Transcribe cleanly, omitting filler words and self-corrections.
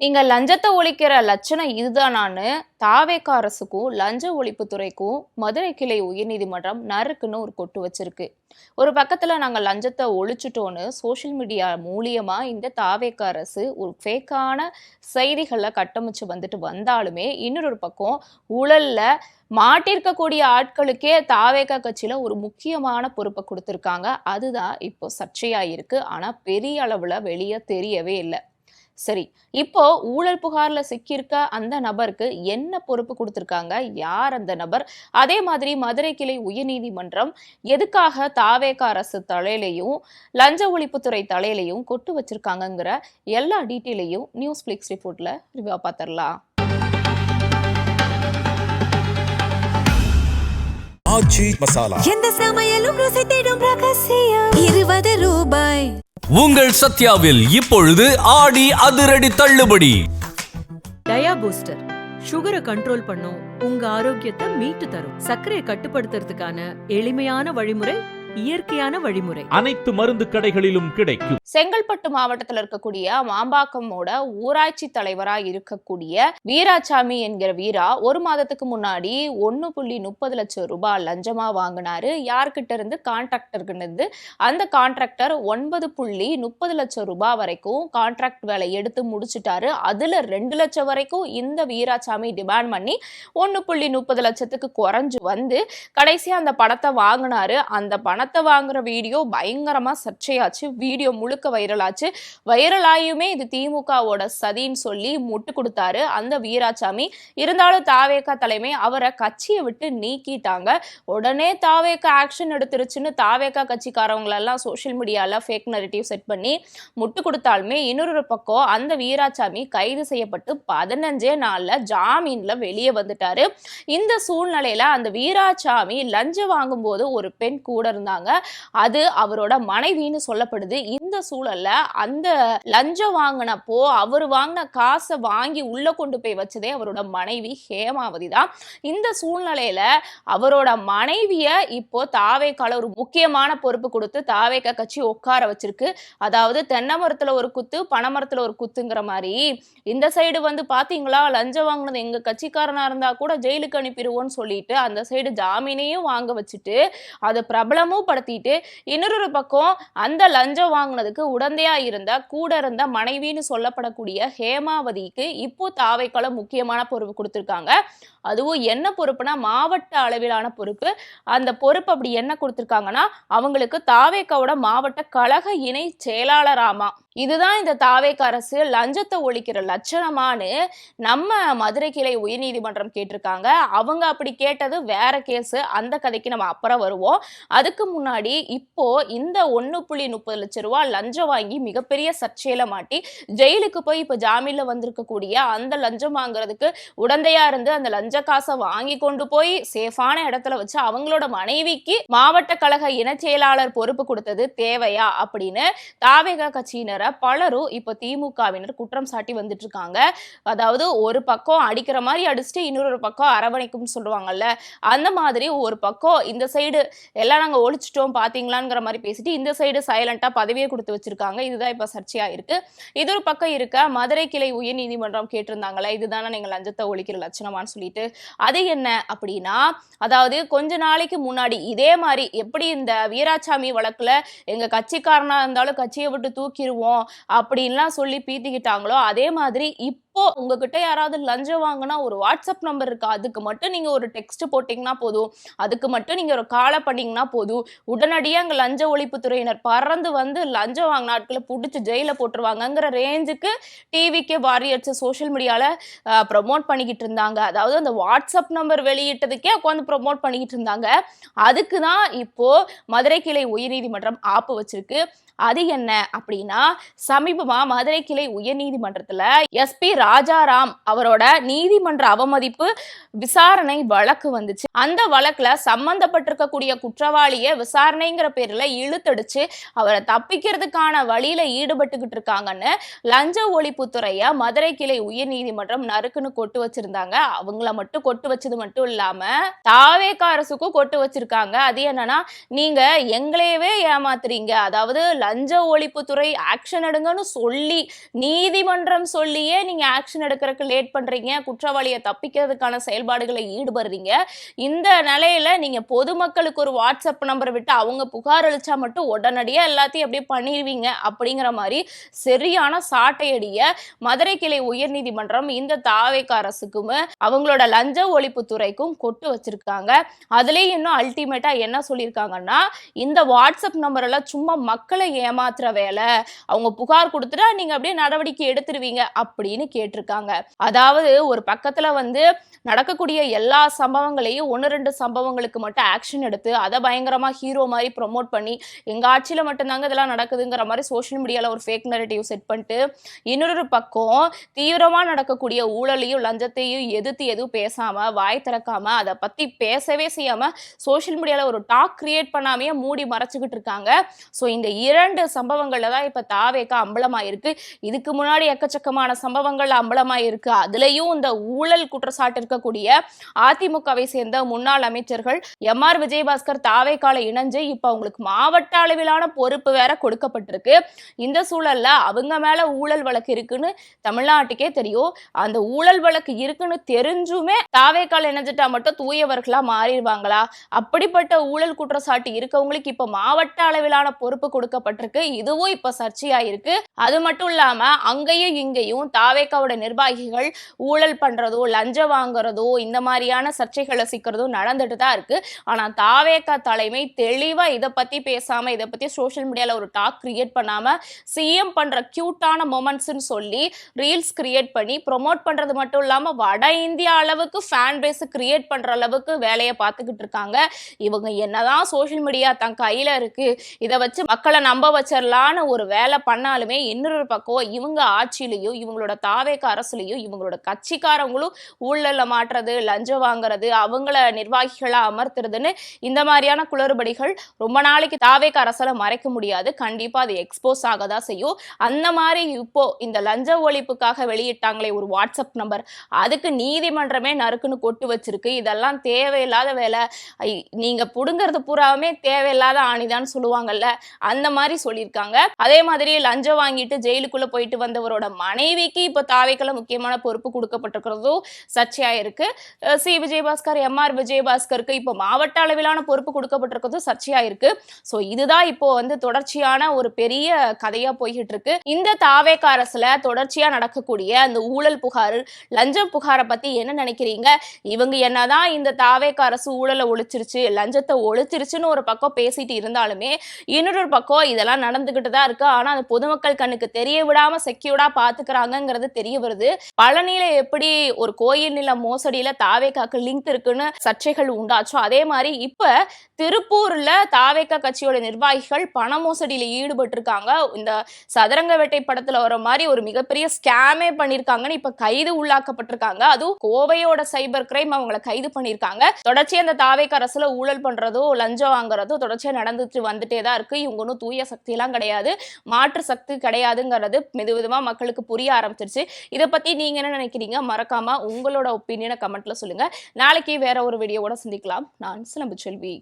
நீங்க லஞ்சத்தை ஒழிக்கிற லட்சணம் இதுதானான்னு தாவேக அரசுக்கும் லஞ்ச ஒழிப்புத்துறைக்கும் மதுரை கிளை உயர்நீதிமன்றம் நறுக்குன்னு ஒரு கொட்டு வச்சிருக்கு. ஒரு பக்கத்துல நாங்க லஞ்சத்தை ஒழிச்சிட்டோன்னு சோசியல் மீடியா மூலியமா இந்த தாவேக அரசு ஒரு ஃபேக்கான செய்திகளை கட்டமைச்சு வந்துட்டு வந்தாலுமே, இன்னொரு பக்கம் ஊழல்ல மாட்டிருக்கக்கூடிய ஆட்களுக்கே தாவேக கட்சியில ஒரு முக்கியமான பொறுப்பை கொடுத்திருக்காங்க. அதுதான் இப்போ சர்ச்சையா இருக்கு. ஆனா பெரிய அளவுல வெளியே தெரியவே இல்லை. சரி, இப்போ ஊழல் புகார்ல சிக்கியிருக்க அந்த நபருக்கு என்ன பொறுப்பு கொடுத்திருக்காங்க? யார் அந்த நபர்? அதே மாதிரி மதுரை கிளை உயர்நீதிமன்றம் எதுக்காக தாவேக அரசு தலையிலையும் லஞ்ச ஒழிப்புத்துறை தலையிலையும் கொட்டு வச்சிருக்காங்கங்கிற எல்லா டீட்டெயிலையும் நியூஸ் பிளிக்ஸ் ரிப்போர்ட்ல ரிவ்யூ பார்த்துடலாம். ஆச்சி மசாலா எந்த சமையலும் ருசி தேடும் ரகசியம் 20 ரூபாய். உங்கள் சத்யாவில் இப்பொழுது ஆடி அதிரடி தள்ளுபடி. டயா பூஸ்டர் சுகரை கண்ட்ரோல் பண்ணும், உங்க ஆரோக்கியத்தை மீட்டு தரும். சர்க்கரையை கட்டுப்படுத்துறதுக்கான எளிமையான வழிமுறை, இயற்கையான வழிமுறை. அனைத்து மருந்து கடைகளிலும் கிடைக்கும். செங்கல்பட்டு மாவட்டத்தில் இருக்கக்கூடிய மாம்பாக்கமோட ஊராட்சி தலைவராக இருக்கக்கூடிய வீராசாமி என்கிற வீரா ஒரு மாதத்துக்கு முன்னாடி 1.30 லட்சம் ரூபாய் லஞ்சமா வாங்கினாரு. யார்கிட்ட இருந்து? கான்ட்ராக்டர்கிட்ட இருந்து. அந்த கான்ட்ராக்டர் 9.30 லட்சம் ரூபாய் வரைக்கும் கான்ட்ராக்ட் வேலை எடுத்து முடிச்சுட்டாரு. அதுல 2 லட்சம் வரைக்கும் இந்த வீராசாமி டிமாண்ட் பண்ணி 1.30 லட்சத்துக்கு குறைஞ்சு வந்து கடைசியா அந்த பணத்தை வாங்கினாரு. அந்த பணத்தை வாங்குற வீடியோ பயங்கரமா சர்ச்சையாச்சு. வீடியோ முழுக்க வைரலாச்சு. வைரலாயுமே இது திமுகவோட சதின்னு சொல்லி முட்டு கொடுத்தாரு அந்த வீராசாமி. இருந்தாலும் தாவேக தலைமை அவரை கட்சியை விட்டு நீக்கிட்டாங்க. உடனே தாவேக ஆக்ஷன் எடுத்துருச்சுன்னு தாவேக கட்சிக்காரவங்க எல்லாம் சோசியல் மீடியால ஃபேக் நரேட்டிவ் செட் பண்ணி முட்டு கொடுத்தாலுமே, இன்னொரு பக்கம் அந்த வீராசாமி கைது செய்யப்பட்டு 15 நாள்ல ஜாமீன்ல வெளியே வந்துட்டாரு. இந்த சூழ்நிலையில அந்த வீராசாமி லஞ்சம் வாங்கும் போது ஒரு பெண் கூட இருந்தாங்க. அது அவரோட மனைவின்னு சொல்லப்படுது. இந்த சூழல்ல அந்த லஞ்சம் வாங்கினப்போ அவர் வாங்கின காசை வாங்கி உள்ள கொண்டு போய் வச்சதே அவரோட மனைவி ஹேமாவதி தான். இந்த சூழ்நிலையில அவரோட மனைவிய இப்போ தாவேகால ஒரு முக்கியமான பொறுப்பு கொடுத்து தாவேக கட்சி உட்கார வச்சிருக்கு. அதாவது தென்னை மரத்துல ஒரு குத்து, பனைமரத்துல ஒரு குத்துங்கிற மாதிரி இந்த சைடு வந்து பாத்தீங்களா லஞ்சம் வாங்கினது எங்க கட்சிக்காரனா இருந்தா கூட ஜெயிலுக்கு அனுப்பிடுவோம்னு சொல்லிட்டு அந்த சைடு ஜாமீனையும் வாங்க வச்சுட்டு அதை பிரபலமும் படுத்திட்டு, இன்னொரு பக்கம் அந்த லஞ்சம் வாங்கினதுக்கு உடந்தையா இருந்த கூட இருந்த மனைவின்னு சொல்லப்படக்கூடிய ஹேமாவதிக்கு இப்போ தாவேகால முக்கியமான பொறுப்பு கொடுத்திருக்காங்க. அதுவும் என்ன பொறுப்புனா மாவட்ட அளவிலான பொறுப்பு. அந்த பொறுப்பு அப்படி என்ன கொடுத்திருக்காங்கன்னா, அவங்களுக்கு தாவேகாவோட மாவட்ட கழக இணை செயலாளராமா. இதுதான் இந்த தாவேக அரசு லஞ்சத்தை ஒழிக்கிற லட்சணமானு நம்ம மதுரை கிளை உயர்நீதிமன்றம் கேட்டிருக்காங்க. அவங்க அப்படி கேட்டது வேற கேஸ். அந்த கதைக்கு நம்ம அப்புறம் வருவோம். அதுக்கு முன்னாடி இப்போ இந்த 1.30 லட்சம் ரூபாய் லஞ்சம் வாங்கி மிகப்பெரிய சர்ச்சையில மாட்டி ஜெயிலுக்கு போய் இப்ப ஜாமீன்ல வந்திருக்கக்கூடிய அந்த லஞ்சம் வாங்குறதுக்கு உடந்தையா இருந்து அந்த லஞ்ச காசை வாங்கி கொண்டு போய் சேஃபான இடத்துல வச்சு அவங்களோட மனைவிக்கு மாவட்ட கழக இணை செயலாளர் பொறுப்பு கொடுத்தது தேவையா அப்படின்னு தாவேக கட்சியினரை பலரும் இப்ப திமுகவினர் குற்றம் சாட்டி வந்துட்டு இருக்காங்க. அதாவது ஒரு பக்கம் அடிக்கிற மாதிரி அடிச்சுட்டு இன்னொரு பக்கம் அரவணைக்கும் சொல்லுவாங்கல்ல, அந்த மாதிரி ஒரு பக்கம் இந்த சைடு எல்லாம் நாங்க ஒழிச்சிட்டோம் பாத்தீங்களாங்கிற மாதிரி பேசிட்டு இந்த சைடு சைலண்டா பதவியை கொடுத்து வச்சிருக்காங்க. இதுதான் இப்ப சர்ச்சையா இருக்கு. இது ஒரு பக்கம் இருக்க மதுரை கிளை உயர் நீதிமன்றம் கேட்டிருந்தாங்களே, இதுதானே நீங்க லஞ்சத்தை ஒழிக்கிற லட்சணமான்னு சொல்லிட்டு. அது என்ன அப்படின்னா, அதாவது கொஞ்ச நாளைக்கு முன்னாடி இதே மாதிரி எப்படி இந்த வீராசாமி வழக்குல எங்க கட்சிக்காரனா இருந்தாலும் கட்சியை விட்டு தூக்கிடுவோம் அப்படின்லாம் சொல்லி பீத்திக்கிட்டாங்களோ, அதே மாதிரி இப்போ உங்ககிட்ட யாராவது லஞ்சம் வாங்கினா ஒரு வாட்ஸ்அப் நம்பர் இருக்கு, அதுக்கு மட்டும் நீங்க ஒரு டெக்ஸ்ட் போட்டீங்கன்னா போதும், அதுக்கு மட்டும் நீங்க ஒரு காலை பண்ணீங்கன்னா போதும், உடனடியாக அங்க லஞ்ச ஒழிப்புத்துறையினர் பறந்து வந்து லஞ்சம் வாங்கின ஆட்களை பிடிச்சி ஜெயில போட்டுருவாங்கங்கிற ரேஞ்சுக்கு டிவிக்கே வாரியர்ஸ் சோசியல் மீடியால ப்ரமோட் பண்ணிக்கிட்டு இருந்தாங்க. அதாவது அந்த வாட்ஸ்அப் நம்பர் வெளியிட்டதுக்கே உட்காந்து ப்ரமோட் பண்ணிக்கிட்டு இருந்தாங்க. அதுக்கு தான் இப்போ மதுரை கிளை உயர்நீதிமன்றம் ஆப்பு வச்சிருக்கு. அது என்ன அப்படின்னா, சமீபமா மதுரை கிளை உயர்நீதிமன்றத்துல SP ராஜாராம் அவரோட நீதிமன்ற அவமதிப்பு விசாரணை வழக்கு வந்துச்சு. அந்த வழக்குல சம்பந்தப்பட்டிருக்கக்கூடிய குற்றவாளிய விசாரணைங்கிற பேர்ல இழுத்தடிச்சு அவரை தப்பிக்கிறதுக்கான வழியில ஈடுபட்டுக்கிட்டு இருக்காங்கன்னு லஞ்ச ஒழிப்புத்துறைய மதுரை கிளை உயர் நீதிமன்றம் நறுக்குன்னு கொட்டு வச்சிருந்தாங்க. அவங்கள மட்டும் கொட்டு வச்சது மட்டும் இல்லாம தாவேக அரசுக்கும் கொட்டு வச்சிருக்காங்க. அது என்னன்னா, நீங்க எங்களையவே ஏமாத்துறீங்க, அதாவது லஞ்ச ஒழிப்புத்துறை ஆக்ஷன் எடுங்கன்னு சொல்லி நீதிமன்றம் சொல்லியே நீங்க ஆக்ஷன் எடுக்கிறதுக்கு லேட் பண்றீங்க, குற்றவாளியை தப்பிக்கிறதுக்கான செயல்பாடுகளை ஈடுபடுறீங்க. இந்த நிலையில நீங்க பொதுமக்களுக்கு ஒரு வாட்ஸ்அப் நம்பரை விட்டு அவங்க புகார் அளிச்சா மட்டும் உடனடியா எல்லாத்தையும் அப்படியே பண்ணிடுவீங்க அப்படிங்கிற மாதிரி சரியான சாட்டையடிய மதுரை கிளை உயர் நீதிமன்றம் இந்த தாவேக அரசுக்கும் அவங்களோட லஞ்ச ஒழிப்புத்துறைக்கும் கொட்டு வச்சிருக்காங்க. அதுலயும் இன்னும் அல்டிமேட்டா என்ன சொல்லியிருக்காங்கன்னா, இந்த வாட்ஸ்அப் நம்பர் எல்லாம் சும்மா மக்களை ஏமாத்துற வேலை, அவங்க புகார் கொடுத்துட்டா நீங்க அப்படியே நடவடிக்கை எடுத்துருவீங்க அப்படின்னு கேட்டிருக்காங்க. அதாவது ஒரு பக்கத்துல நடக்கக்கூடிய எல்லா சம்பவங்களையும் 1-2 சம்பவங்களுக்கு மட்டும் ஆக்ஷன் எடுத்து அதை பயங்கரமா ஹீரோ மாதிரி ப்ரொமோட் பண்ணி எங்க ஆட்சியில மட்டும்தாங்க இதெல்லாம் நடக்குதுங்கிற மாதிரி சோஷியல் மீடியால ஒரு ஃபேக் நரேட்டிவ் செட் பண்ணிட்டு, இன்னொரு பக்கம் தீவிரமா நடக்கக்கூடிய ஊழலையும் லஞ்சத்தையும் எதிர்த்து எதுவும் பேசாம வாய் திறக்காம அதை பத்தி பேசவே செய்யாம சோஷியல் மீடியால ஒரு டாக் கிரியேட் பண்ணாமையே மூடி மறைச்சுக்கிட்டு இருக்காங்க. ஸோ இந்த 2 சம்பவங்கள்ல தான் இப்ப தாவேக அம்பலமாயிருக்கு. இதுக்கு முன்னாடி எக்கச்சக்கமான சம்பவங்கள் அம்பலமாயிருக்கு. அதுலயும் இந்த ஊழல் குற்றச்சாட்டு இருக்கக்கூடிய அதிமுகவை சேர்ந்த முன்னாள் அமைச்சர்கள் எம்.ஆர். விஜயபாஸ்கர் தாவேகால இணைஞ்சு இப்ப அவங்களுக்கு மாவட்ட அளவிலான பொறுப்பு வேற கொடுக்கப்பட்டிருக்கு. இந்த சூழல்ல அவங்க மேல ஊழல் வழக்கு இருக்குன்னு தமிழ்நாட்டுக்கே தெரியும். அந்த ஊழல் வழக்கு இருக்குன்னு தெரிஞ்சுமே தாவேகால இணைஞ்சிட்டா மட்டும் தூயவர்களா மாறிடுவாங்களா? அப்படிப்பட்ட ஊழல் குற்றச்சாட்டு இருக்கவங்களுக்கு இப்ப மாவட்ட அளவிலான பொறுப்பு கொடுக்கப்பட்டிருக்கு. இதுவும் இப்ப சர்ச்சையாயிருக்கு. அது மட்டும் இல்லாம அங்கேயும் இங்கேயும் தாவேகாவோட நிர்வாகிகள் ஊழல் பண்றதோ லஞ்சம் வாங்குறதோ இந்த மாதிரியான சர்ச்சைகளை சிக்கிறதோ நடந்துட்டு தான் இருக்கு. ஆனா தாவேக தலைமை தெளிவா இதை பத்தி பேசாம, இதை பத்தி சோஷியல் மீடியால ஒரு டாக் கிரியேட் பண்ணாம சிஎம் பண்ற கியூட்டான மொமெண்ட்ஸ்ன்னு சொல்லி ரீல்ஸ் கிரியேட் பண்ணி ப்ரொமோட் பண்றது மட்டும் இல்லாம வட இந்தியா அளவுக்கு ஃபேன் பேஸ் கிரியேட் பண்ற அளவுக்கு வேலையை பார்த்துக்கிட்டு இருக்காங்க. இவங்க என்னதான் சோஷியல் மீடியா தன் கையில இருக்கு, இதை வச்சு மக்களை நம்ப வச்சிடலான்னு ஒரு வேலை பண்ணாலுமே இன்னொரு பக்கம் இவங்க ஆட்சியிலையும் இவங்களோட தாவேக அரசுலையும் இவங்களோட கட்சிக்காரங்களும் ஊழல்ல மாற்றுறது, லஞ்சம் வாங்குறது, அவங்கள நிர்வாகிகளா அமர்த்துறதுன்னு இந்த மாதிரியான குளறுபடிகள் ரொம்ப நாளைக்கு தாவேக அரசால மறைக்க முடியாது. கண்டிப்பா அது எக்ஸ்போஸ் ஆகதான் செய்யும். அந்த மாதிரி இப்போ இந்த லஞ்ச ஒழிப்புக்காக வெளியிட்டாங்களே ஒரு வாட்ஸ்அப் நம்பர், அதுக்கு நீதிமன்றமே நறுக்குன்னு கொட்டு வச்சிருக்கு. இதெல்லாம் தேவையில்லாத வேலை, நீங்க புடுங்கிறது பூராவுமே தேவையில்லாத ஆணிதான் சொல்லுவாங்கல்ல, அந்த மாதிரி சொல்லியிருக்காங்க. அதே மாதிரி லஞ்சம் வாங்கிட்டு ஜெயிலுக்குள்ள போயிட்டு வந்தவரோட மனைவிக்கு இப்ப தாவேகால முக்கியமான பொறுப்பு கொடுக்கப்பட்டிருக்கிறதும் சர்ச்சையா இருக்கு. C Vijayabaskar, MR. விஜயபாஸ்கருக்கு இப்போ மாவட்ட அளவிலான பொறுப்பு கொடுக்கப்பட்டிருக்கிறதும் சர்ச்சையா இருக்கு. ஸோ இதுதான் இப்போ தொடர்ச்சியான ஒரு பெரிய கதையா போய்கிட்டு இருக்கு. இந்த தாவேக அரசுல தொடர்ச்சியா நடக்கக்கூடிய அந்த ஊழல் புகார், லஞ்சம் புகாரை பத்தி என்ன நினைக்கிறீங்க? இவங்க என்னதான் இந்த தாவேக அரசு ஊழலை ஒழிச்சிருச்சு, லஞ்சத்தை ஒழிச்சிருச்சுன்னு ஒரு பக்கம் பேசிட்டு இருந்தாலுமே இன்னொரு பக்கம் இதெல்லாம் நடந்துகிட்டு தான் இருக்கு. ஆனா அது பொதுமக்கள் கண்ணுக்கு தெரிய விடாம செக்யூர்டா பாத்துக்கிறாங்கிறது தெரிய வருது. பழனியில எப்படி ஒரு கோயில் நில மோசடியில தாவேகாக்கு லிங்க் இருக்குன்னு சர்ச்சைகள் உண்டாச்சோ, அதே மாதிரி இப்ப திருப்பூர்ல தாவேகா கட்சியோட நிர்வாகிகள் பண மோசடியில ஈடுபட்டு இருக்காங்க. இந்த சதுரங்க வேட்டை படத்துல வர மாதிரி ஒரு மிகப்பெரிய ஸ்கேமே பண்ணிருக்காங்கன்னு இப்ப கைது உள்ளாக்கப்பட்டிருக்காங்க. அதுவும் கோவையோட சைபர் கிரைம் அவங்களை கைது பண்ணிருக்காங்க. தொடர்ச்சியா அந்த தாவேகா அரசுல ஊழல் பண்றதோ லஞ்சம் வாங்குறதோ தொடர்ச்சியா நடந்துட்டு வந்துட்டே தான் இருக்கு. இவங்க ஒன்றும் தூய சக்தி எல்லாம் கிடையாது, மாற்று சக்தி கிடையாதுங்கிறது மெதுவிதமா மக்களுக்கு புரிய ஆரம்பிச்சிருச்சு. இதை பத்தி நீங்க என்ன நினைக்கிறீங்க? மறக்காம உங்களோட ஒப்பீனியனை கமெண்ட்ல சொல்லுங்க. நாளைக்கு வேற ஒரு வீடியோவோட சந்திக்கலாம். நான் சிலம்பு செல்வி.